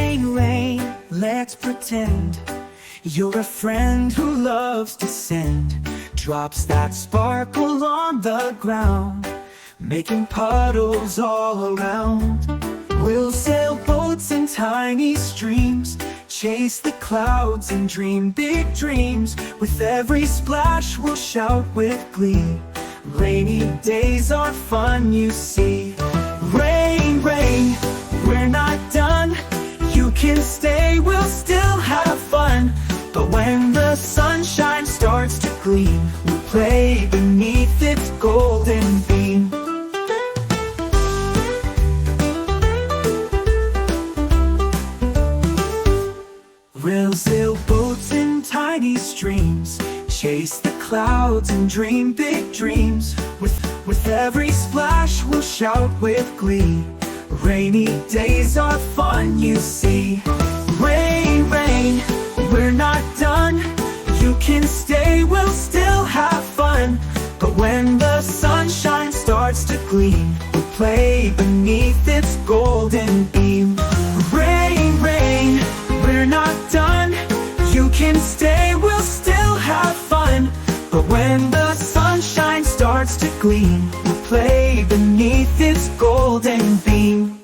Rain, rain, let's pretend you're a friend who loves to send drops that sparkle on the ground, making puddles all around. We'll sail boats in tiny streams, chase the clouds and dream big dreams. With every splash we'll shout with glee. Rainy days are fun, you see. Rain, rain, we're not done. You can stay, we'll still have fun. But when the sunshine starts to gleam, we'll play beneath its golden beam. We'll sail boats in tiny streams, chase the clouds and dream big dreams. With every splash we'll shout with glee. Rainy days are fun, you see. Rain, rain, we're not done. You can stay, we'll still have fun. But when the sunshine starts to gleam, we'll play beneath its golden beam. Rain, rain, we're not done. You can stay, we'll still have fun. But when the sunshine starts to gleam, we'll play beneath its golden beam.